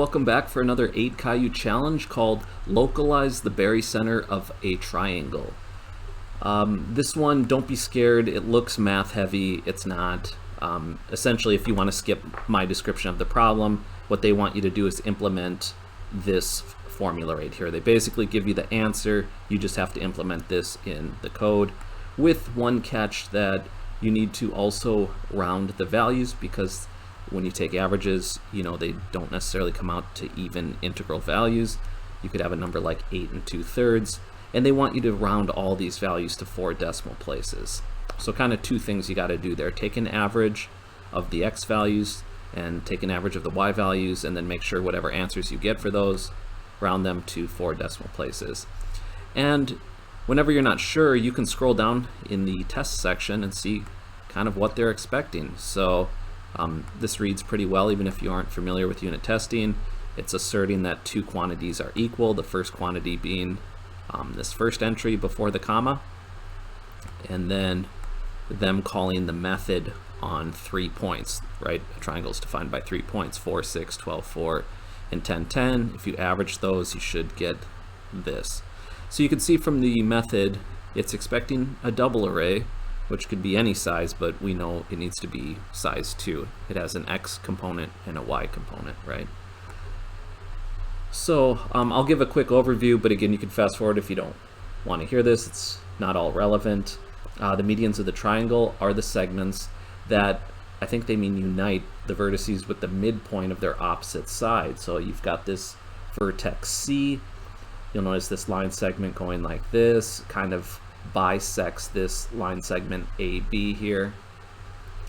welcome back for another 8 Caillou challenge called Localize the Barycenter of a Triangle. This one, don't be scared, it looks math heavy, it's not. Essentially, if you want to skip my description of the problem, what they want you to do is implement this formula right here. They basically give you the answer, you just have to implement this in the code, with one catch that you need to also round the values, because when you take averages, you know, they don't necessarily come out to even integral values. You could have a number like 8 2/3, and they want you to round all these values to 4 decimal places. So kind of two things you got to do there. Take an average of the x values and take an average of the y values, and then make sure whatever answers you get for those, round them to 4 decimal places. And whenever you're not sure, you can scroll down in the test section and see kind of what they're expecting. So this reads pretty well even if you aren't familiar with unit testing. It's asserting that two quantities are equal, the first quantity being this first entry before the comma, and then them calling the method on 3 points, right? A triangle is defined by 3 points, 4, 6, 12, 4, and 10, 10. If you average those, you should get this. So you can see from the method, it's expecting a double array, which could be any size, but we know it needs to be size 2. It has an x component and a y component, right? So I'll give a quick overview, but again, you can fast forward if you don't want to hear this. It's not all relevant. The medians of the triangle are the segments that, I think they mean unite the vertices with the midpoint of their opposite side. So you've got this vertex C. You'll notice this line segment going like this, kind of bisects this line segment AB here.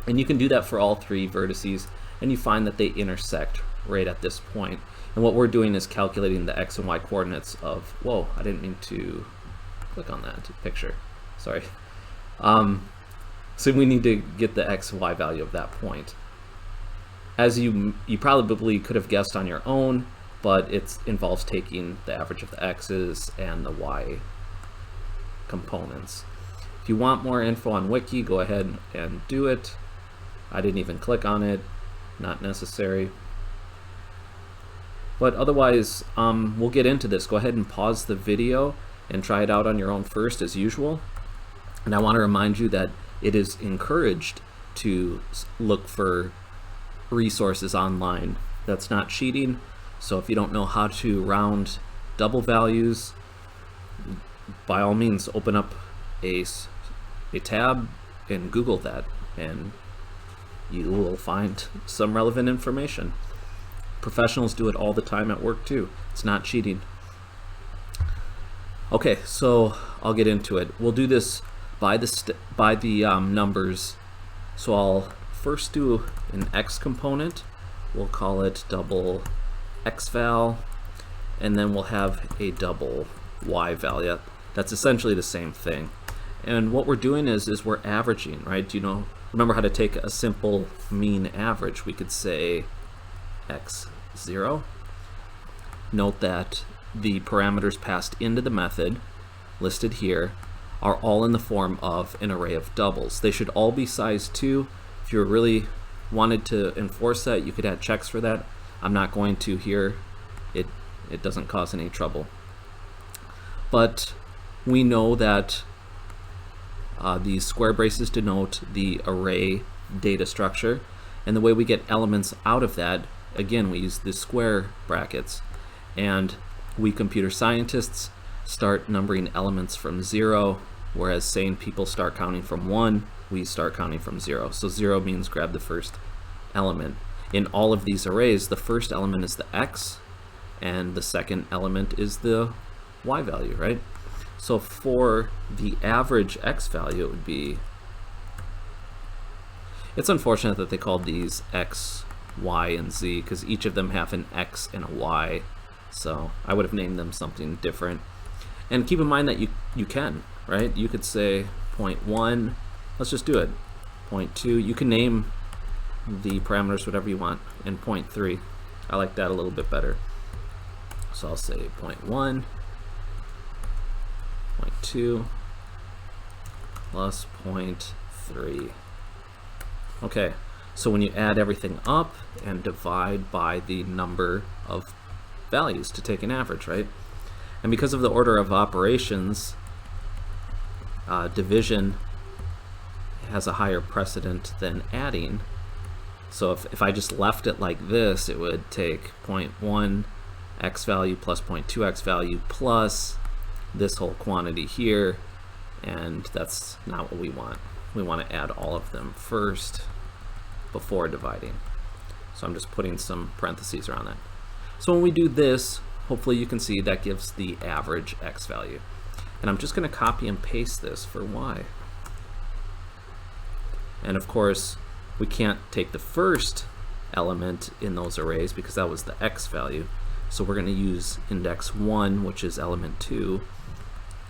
And you can do that for all 3 vertices, and you find that they intersect right at this point. And what we're doing is calculating the x and y coordinates of, whoa, I didn't mean to click on that picture, sorry. So we need to get the x and y value of that point. As you probably could have guessed on your own, but it involves taking the average of the x's and the y components. If you want more info on Wiki, go ahead and do it. I didn't even click on it, not necessary. But otherwise, we'll get into this. Go ahead and pause the video and try it out on your own first, as usual. And I want to remind you that it is encouraged to look for resources online. That's not cheating. So if you don't know how to round double values, by all means open up a tab and Google that, and you will find some relevant information. Professionals do it all the time at work too. It's not cheating. Okay, so I'll get into it. We'll do this by the numbers. So I'll first do an x component. We'll call it double xval, and then we'll have a double y value. That's essentially the same thing. And what we're doing is we're averaging, right? Do you know, remember how to take a simple mean average? We could say x0. Note that the parameters passed into the method, listed here, are all in the form of an array of doubles. They should all be size 2. If you really wanted to enforce that, you could add checks for that. I'm not going to here. It doesn't cause any trouble. But we know that these square braces denote the array data structure, and the way we get elements out of that, again, we use the square brackets, and we computer scientists start numbering elements from 0, whereas sane people start counting from 1, we start counting from 0. So 0 means grab the first element. In all of these arrays, the first element is the x, and the second element is the y value, right? So for the average x value, it would be, it's unfortunate that they called these x, y, and z, because each of them have an x and a y. So I would have named them something different. And keep in mind that you can, right? You could say 0.1, let's just do it. 0.2, you can name the parameters whatever you want, and 0.3. I like that a little bit better. So I'll say 0.1, 0.2, plus 0.3. Okay, So when you add everything up and divide by the number of values to take an average, right? And because of the order of operations, division has a higher precedent than adding. So if I just left it like this, it would take 0.1 x value plus 0.2 x value plus this whole quantity here, and that's not what we want. We want to add all of them first before dividing. So I'm just putting some parentheses around that. So when we do this, hopefully you can see that gives the average x value. And I'm just going to copy and paste this for y. And of course, we can't take the first element in those arrays because that was the x value. So we're going to use index 1, which is element 2,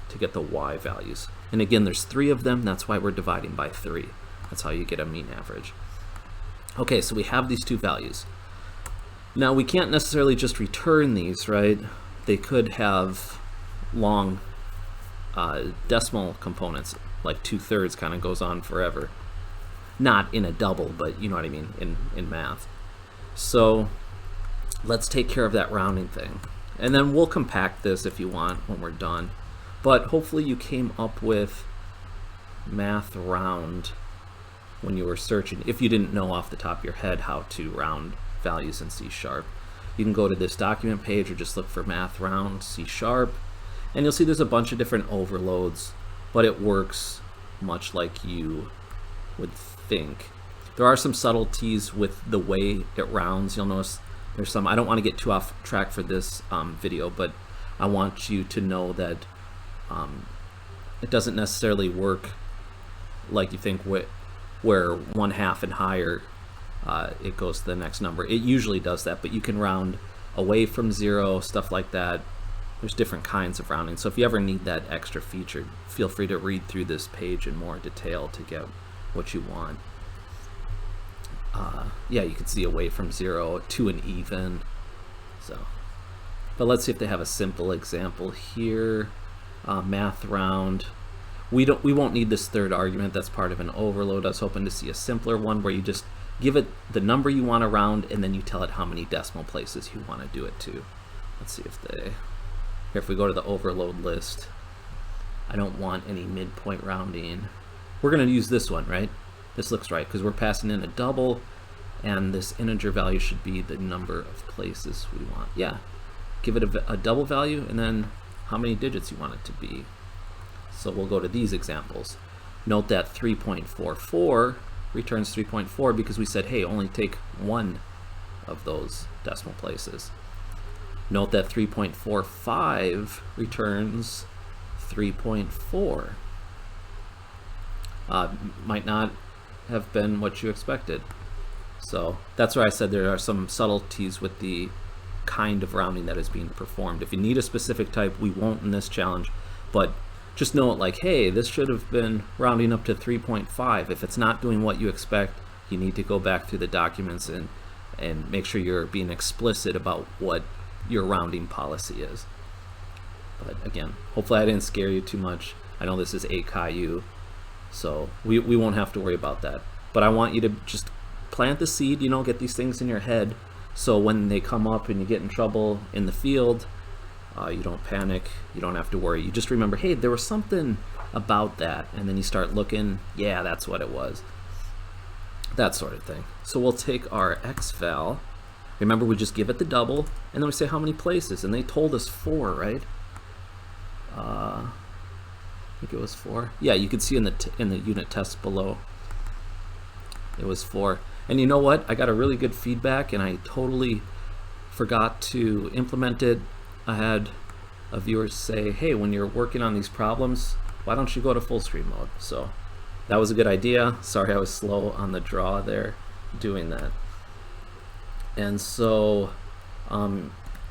to get the y values. And again, there's 3 of them. That's why we're dividing by 3. That's how you get a mean average. Okay, so we have these 2 values. Now we can't necessarily just return these, right? They could have long decimal components, like 2/3 kind of goes on forever. Not in a double, but you know what I mean, in math. So let's take care of that rounding thing. And then we'll compact this if you want when we're done. But hopefully you came up with math round when you were searching. If you didn't know off the top of your head how to round values in C#, you can go to this document page or just look for math round C#, and you'll see there's a bunch of different overloads, but it works much like you would think. There are some subtleties with the way it rounds. You'll notice there's some, I don't want to get too off track for this video, but I want you to know that it doesn't necessarily work like you think where 1/2 and higher it goes to the next number. It usually does that, but you can round away from 0, stuff like that. There's different kinds of rounding. So if you ever need that extra feature, feel free to read through this page in more detail to get what you want. Yeah, you can see away from 0 to an even. So, but let's see if they have a simple example here. Math round. We won't need this third argument. That's part of an overload. I was hoping to see a simpler one where you just give it the number you want to round and then you tell it how many decimal places you want to do it to. Let's see if they. Here, if we go to the overload list, I don't want any midpoint rounding. We're going to use this one, right? This looks right because we're passing in a double, and this integer value should be the number of places we want. Yeah, give it a double value and then how many digits you want it to be. So we'll go to these examples. Note that 3.44 returns 3.4 because we said, hey, only take one of those decimal places. Note that 3.45 returns 3.4. Might not have been what you expected. So that's why I said there are some subtleties with the kind of rounding that is being performed. If you need a specific type, we won't in this challenge, but just know it like, hey, this should have been rounding up to 3.5. If it's not doing what you expect, you need to go back through the documents and make sure you're being explicit about what your rounding policy is. But again, hopefully I didn't scare you too much. I know this is a Caillou, so we won't have to worry about that. But I want you to just plant the seed, you know, get these things in your head, so when they come up and you get in trouble in the field, you don't panic, you don't have to worry. You just remember, hey, there was something about that, and then you start looking, yeah, that's what it was. That sort of thing. So we'll take our xval. Remember, we just give it the double, and then we say how many places, and they told us 4, right? I think it was 4. Yeah, you can see in the unit test below, it was 4. And you know what? I got a really good feedback, and I totally forgot to implement it. I had a viewer say, hey, when you're working on these problems, why don't you go to full screen mode? So that was a good idea. Sorry I was slow on the draw there doing that. And so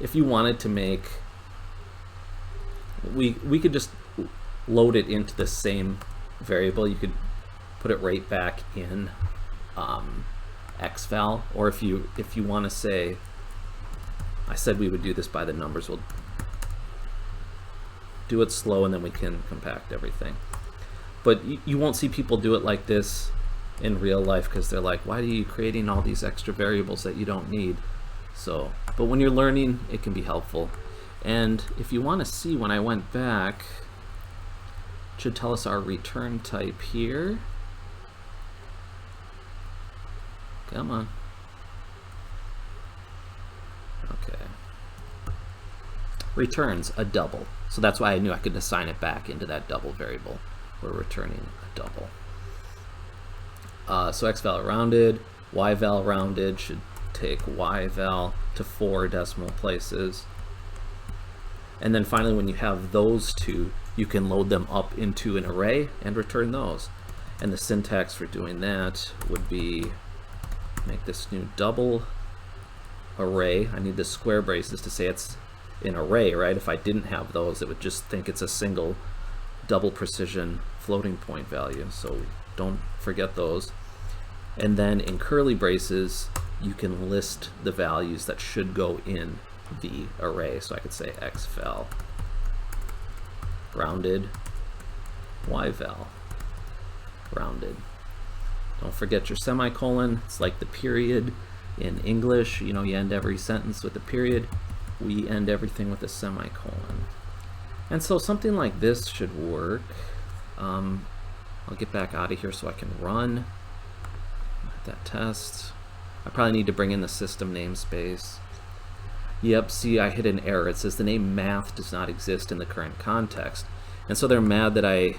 if you wanted to make, we could just load it into the same variable. You could put it right back in xval, or if you want to say, I said we would do this by the numbers, we'll do it slow and then we can compact everything. But you won't see people do it like this in real life because they're like, why are you creating all these extra variables that you don't need? So, but when you're learning, it can be helpful. And if you want to see, when I went back, it should tell us our return type here. Come on. Okay. Returns a double. So that's why I knew I could assign it back into that double variable. We're returning a double. So xval rounded, yval rounded should take yval to 4 decimal places. And then finally, when you have those two, you can load them up into an array and return those. And the syntax for doing that would be make this new double array. I need the square braces to say it's an array, right? If I didn't have those, it would just think it's a single double precision floating point value. So don't forget those. And then in curly braces, you can list the values that should go in the array. So I could say xval rounded, yval rounded. Don't forget your semicolon. It's like the period in English. You know, you end every sentence with a period. We end everything with a semicolon. And so something like this should work. I'll get back out of here so I can run that test. I probably need to bring in the system namespace. Yep, see, I hit an error. It says the name math does not exist in the current context. And so they're mad that I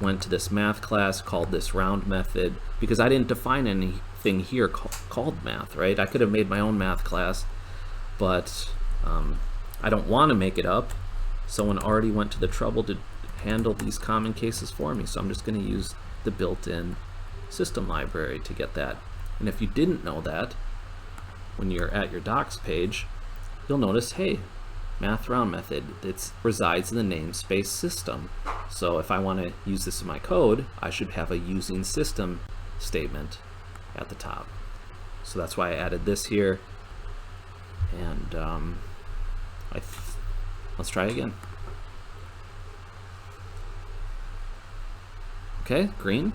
went to this math class, called this round method, because I didn't define anything here called math, right? I could have made my own math class, but I don't want to make it up. Someone already went to the trouble to handle these common cases for me, so I'm just going to use the built-in system library to get that. And if you didn't know that, when you're at your docs page, you'll notice, hey, math round method, it resides in the namespace system. So if I want to use this in my code, I should have a using system statement at the top. So that's why I added this here. And let's try again. Okay, green,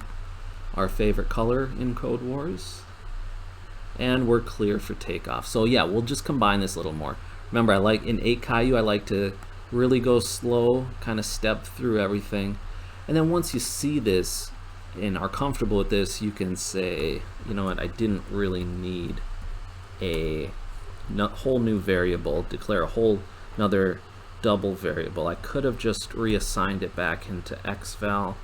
our favorite color in Code Wars. And we're clear for takeoff. So yeah, we'll just combine this a little more. Remember, I like in 8 Caillou, I like to really go slow, kind of step through everything. And then once you see this and are comfortable with this, you can say, you know what, I didn't really need a whole new variable, declare a whole another double variable. I could have just reassigned it back into xval.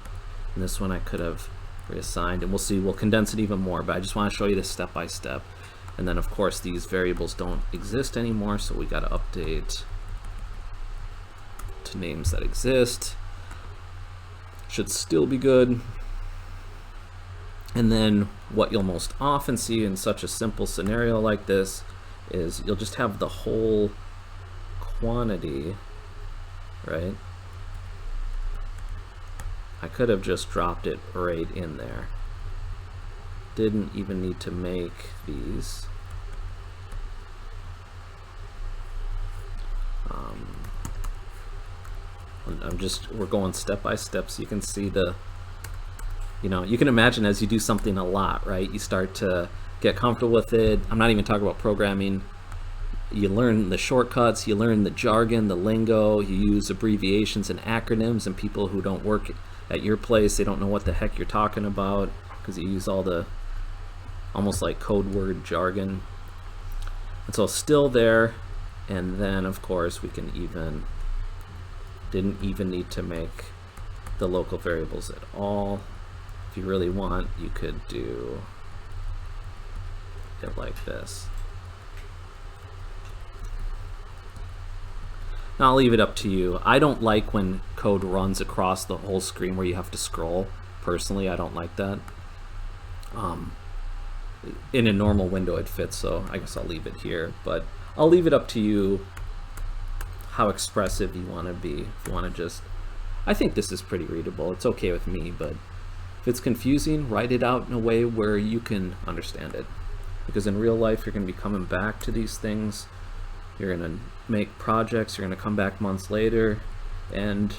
And this one I could have reassigned, and we'll see, we'll condense it even more, but I just want to show you this step by step. And then of course these variables don't exist anymore, so we got to update to names that exist. Should still be good. And then what you'll most often see in such a simple scenario like this is you'll just have the whole quantity, right? I could have just dropped it right in there. Didn't even need to make these. We're going step by step so you can see the, you know, you can imagine as you do something a lot, right? You start to get comfortable with it. I'm not even talking about programming. You learn the shortcuts, you learn the jargon, the lingo, you use abbreviations and acronyms, and people who don't work at your place, they don't know what the heck you're talking about because you use all the almost like code word jargon. And so still there, and then of course we can didn't even need to make the local variables at all. If you really want, you could do it like this. Now I'll leave it up to you. I don't like when code runs across the whole screen where you have to scroll. Personally, I don't like that. In a normal window it fits, so I guess I'll leave it here. But I'll leave it up to you how expressive you want to be. If you want to just, I think this is pretty readable. It's okay with me, but if it's confusing, write it out in a way where you can understand it. Because in real life, you're going to be coming back to these things. You're going to make projects, you're going to come back months later, and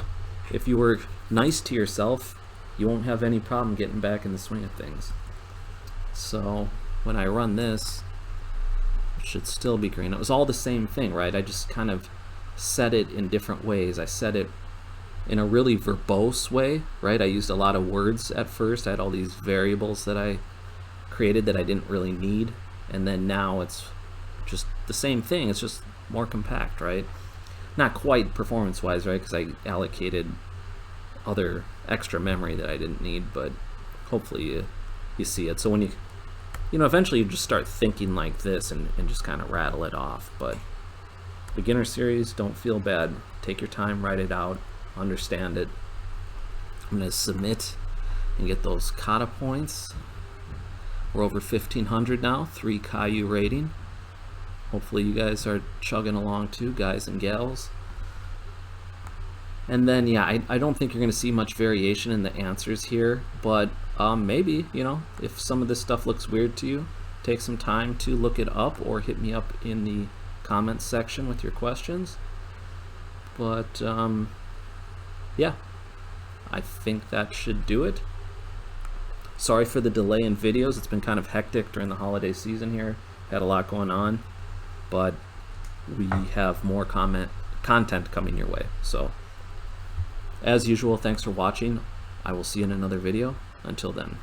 if you were nice to yourself, you won't have any problem getting back in the swing of things. So when I run this, it should still be green. It was all the same thing, right? I just kind of set it in different ways. I set it in a really verbose way, right? I used a lot of words at first. I had all these variables that I created that I didn't really need, and then now it's just the same thing. It's just more compact, right? Not quite performance-wise, right? Because I allocated other extra memory that I didn't need, but hopefully you see it. So when you know, eventually you just start thinking like this and just kind of rattle it off. But beginner series, don't feel bad. Take your time, write it out, understand it. I'm going to submit and get those kata points. We're over 1,500 now, 3 Caillou rating. Hopefully you guys are chugging along too, guys and gals. And then, yeah, I don't think you're going to see much variation in the answers here, but maybe, you know, if some of this stuff looks weird to you, take some time to look it up or hit me up in the comments section with your questions. But, yeah, I think that should do it. Sorry for the delay in videos. It's been kind of hectic during the holiday season here. Had a lot going on, but we have more content coming your way. So, as usual, thanks for watching. I will see you in another video. Until then.